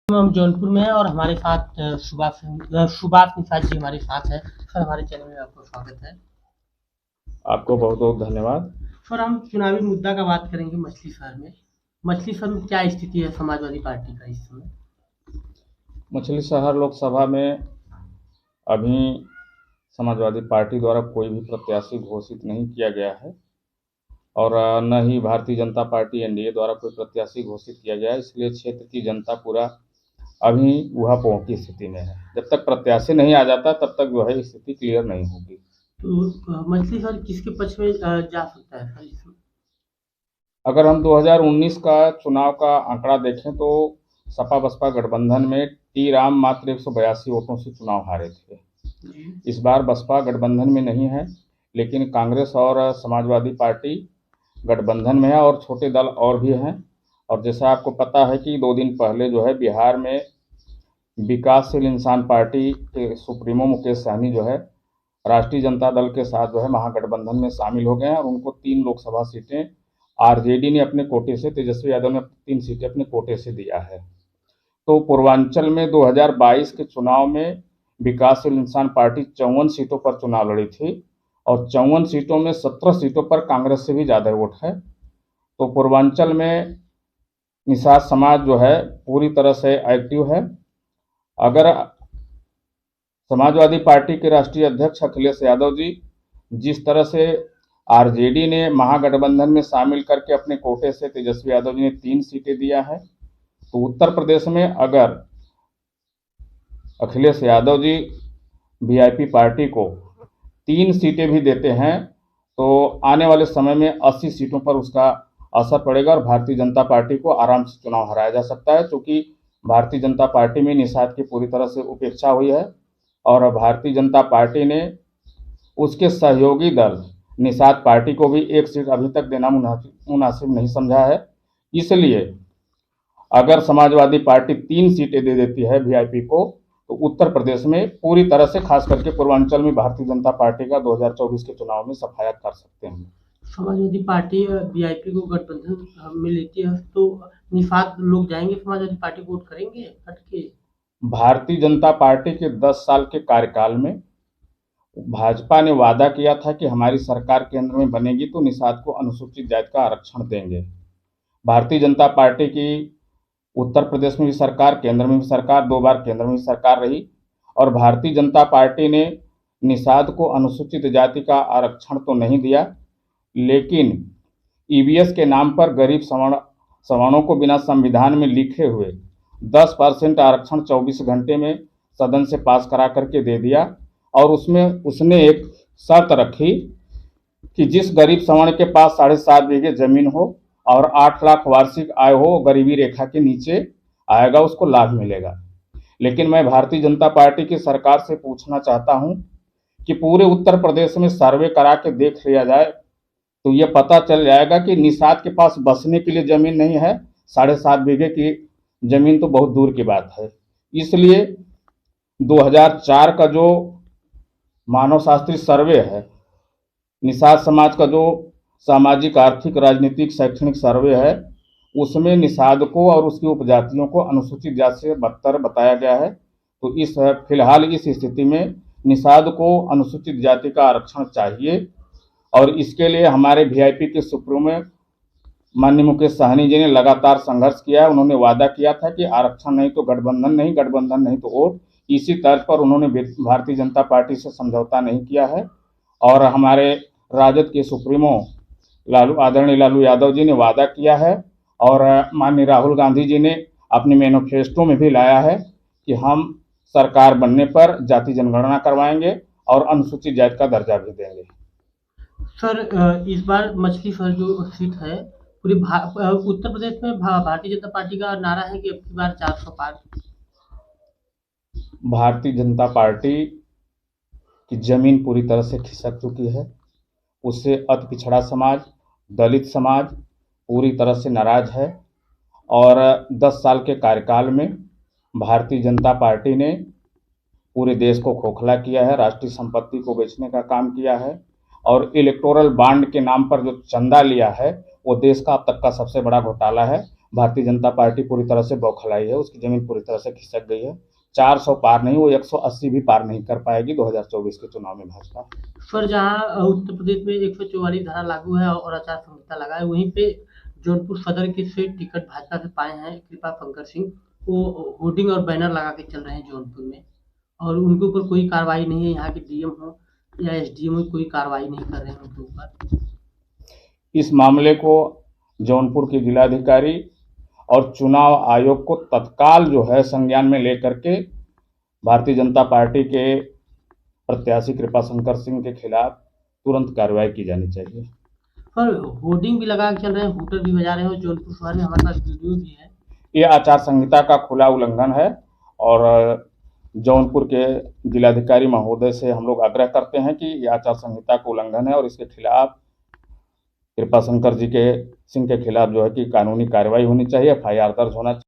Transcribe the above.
हम जौनपुर में हैं और हमारे साथ सुभाष निषाद जी हमारे साथ हैं। सर, हमारे चैनल में आपका स्वागत है। आपको बहुत बहुत धन्यवाद। सर, हम चुनावी मुद्दा का बात करेंगे मछली शहर में। मछली शहर में क्या स्थिति है समाजवादी पार्टी का इस समय? मछली शहर लोकसभा में अभी समाजवादी पार्टी द्वारा कोई भी प्रत्याशी घोषित नहीं किया गया है और न ही भारतीय जनता पार्टी एनडीए द्वारा कोई प्रत्याशी घोषित किया गया है। इसलिए क्षेत्र की जनता पूरा अभी ऊहापोह की स्थिति में है। जब तक प्रत्याशी नहीं आ जाता तब तक जो है स्थिति क्लियर नहीं होगी। तो मछली शहर किसके पक्ष में जा सकता है सर इसमें? अगर हम 2019 का चुनाव का आंकड़ा देखें तो सपा बसपा गठबंधन में टी राम मात्र 182 वोटों से चुनाव हारे थे। इस बार बसपा गठबंधन में नहीं है, लेकिन कांग्रेस और समाजवादी पार्टी गठबंधन में है और छोटे दल और भी हैं। और जैसा आपको पता है कि 2 दिन पहले जो है बिहार में विकासशील इंसान पार्टी के सुप्रीमो मुकेश सहनी जो है राष्ट्रीय जनता दल के साथ जो है महागठबंधन में शामिल हो गए हैं और उनको 3 लोकसभा सीटें आरजेडी ने अपने कोटे से, तेजस्वी यादव ने 3 सीटें अपने कोटे से दिया है। तो पूर्वांचल में 2022 के चुनाव में विकासशील इंसान पार्टी 54 सीटों पर चुनाव लड़ी थी और 54 सीटों में 17 सीटों पर कांग्रेस से भी ज़्यादा वोट है। तो पूर्वांचल में निषाद समाज जो है पूरी तरह से एक्टिव है। अगर समाजवादी पार्टी के राष्ट्रीय अध्यक्ष अखिलेश यादव जी जिस तरह से आरजेडी ने महागठबंधन में शामिल करके अपने कोटे से तेजस्वी यादव जी ने 3 सीटें दिया है, तो उत्तर प्रदेश में अगर अखिलेश यादव जी वीआईपी पार्टी को 3 सीटें भी देते हैं तो आने वाले समय में 80 सीटों पर उसका असर पड़ेगा और भारतीय जनता पार्टी को आराम से चुनाव हराया जा सकता है, क्योंकि भारतीय जनता पार्टी में निषाद की पूरी तरह से उपेक्षा हुई है और भारतीय जनता पार्टी ने उसके सहयोगी दल निषाद पार्टी को भी 1 सीट अभी तक देना मुनासिब नहीं समझा है। इसलिए अगर समाजवादी पार्टी 3 सीटें दे देती है वीआईपी को तो उत्तर प्रदेश में पूरी तरह से, खास करके पूर्वांचल में, भारतीय जनता पार्टी का 2024 के चुनाव में सफाया कर सकते हैं। समाजवादी पार्टी वीआईपी को गठबंधन में लेती है तो निषाद लोग जाएंगे समाजवादी पार्टी को वोट करेंगे हट के? भारतीय जनता पार्टी के 10 साल के कार्यकाल में भाजपा ने वादा किया था कि हमारी सरकार केंद्र में बनेगी तो निषाद को अनुसूचित जाति का आरक्षण देंगे। भारतीय जनता पार्टी की उत्तर प्रदेश में भी सरकार, केंद्र में भी सरकार, 2 बार केंद्र में भी सरकार रही और भारतीय जनता पार्टी ने निषाद को अनुसूचित जाति का आरक्षण तो नहीं दिया, लेकिन ईवीएस के नाम पर गरीब सवर्णों को बिना संविधान में लिखे हुए 10% आरक्षण 24 घंटे में सदन से पास करा करके दे दिया और उसमें उसने एक शर्त रखी कि जिस गरीब सवर्ण के पास 7.5 बीघे जमीन हो और 8 लाख वार्षिक आय हो, गरीबी रेखा के नीचे आएगा, उसको लाभ मिलेगा। लेकिन मैं भारतीय जनता पार्टी की सरकार से पूछना चाहता हूं कि पूरे उत्तर प्रदेश में सर्वे करा के देख लिया जाए तो ये पता चल जाएगा कि निषाद के पास बसने के लिए जमीन नहीं है। 7.5 बीघे की जमीन तो बहुत दूर की बात है। इसलिए 2004 का जो मानव शास्त्री सर्वे है, निषाद समाज का जो सामाजिक, आर्थिक, राजनीतिक, शैक्षणिक सर्वे है, उसमें निषाद को और उसकी उपजातियों को अनुसूचित जाति से बदतर बताया गया है। तो फिलहाल इस स्थिति में निषाद को अनुसूचित जाति का आरक्षण चाहिए और इसके लिए हमारे वीआईपी के सुप्रीमो माननीय मुकेश सहनी जी ने लगातार संघर्ष किया है। उन्होंने वादा किया था कि आरक्षण नहीं तो गठबंधन नहीं, गठबंधन नहीं तो वोट। इसी तर्ज पर उन्होंने भारतीय जनता पार्टी से समझौता नहीं किया है और हमारे राजद के सुप्रीमो आदरणीय लालू यादव जी ने वादा किया है और माननीय राहुल गांधी जी ने अपने मैनिफेस्टो में भी लाया है कि हम सरकार बनने पर जाति जनगणना करवाएंगे और अनुसूचित जाति का दर्जा भी देंगे। सर, इस बार मछली शहर जो सीट है पूरे उत्तर प्रदेश में भारतीय जनता पार्टी का नारा है कि अब की बार 400 पार। भारतीय जनता पार्टी की जमीन पूरी तरह से खिसक चुकी है। उससे अति पिछड़ा समाज, दलित समाज पूरी तरह से नाराज है और 10 साल के कार्यकाल में भारतीय जनता पार्टी ने पूरे देश को खोखला किया है, राष्ट्रीय संपत्ति को बेचने का काम किया है और इलेक्टोरल बॉन्ड के नाम पर जो चंदा लिया है वो देश का अब तक का सबसे बड़ा घोटाला है। भारतीय जनता पार्टी पूरी तरह से बौखलाई है, उसकी ज़मीन पूरी तरह से खिसक गई है। 400 पार नहीं, वो 180 भी पार नहीं कर पाएगी 2024 के चुनाव में भाजपा। सर जहाँ उत्तर प्रदेश में 144 धारा लागू है और आचार संहिता लगा है, वहीं पे जौनपुर सदर के से टिकट भाजपा से पाए हैं कृपा शंकर सिंह, वो होर्डिंग और बैनर लगा के चल रहे हैं जौनपुर में, और उनके ऊपर कोई कार्रवाई नहीं है। यहाँ के डीएम हो या एसडीएम हो, कोई कार्रवाई नहीं कर रहे हैं उनके ऊपर। इस मामले को जौनपुर के जिलाधिकारी और चुनाव आयोग को तत्काल जो है संज्ञान में लेकर के भारतीय जनता पार्टी के प्रत्याशी कृपाशंकर सिंह के खिलाफ तुरंत कार्रवाई की जानी चाहिए। पर होर्डिंग भी लगा के चल रहे हैं, हूटर भी बजा रहे हैं, और जौनपुर शहर में हमारे पास वीडियो भी है। ये आचार संहिता का खुला उल्लंघन है और जौनपुर के जिलाधिकारी महोदय से हम लोग आग्रह करते हैं कि ये आचार संहिता का उल्लंघन है और इसके खिलाफ कृपाशंकर जी के सिंह के खिलाफ जो है कि कानूनी कार्रवाई होनी चाहिए, एफआईआर दर्ज होना चाहिए।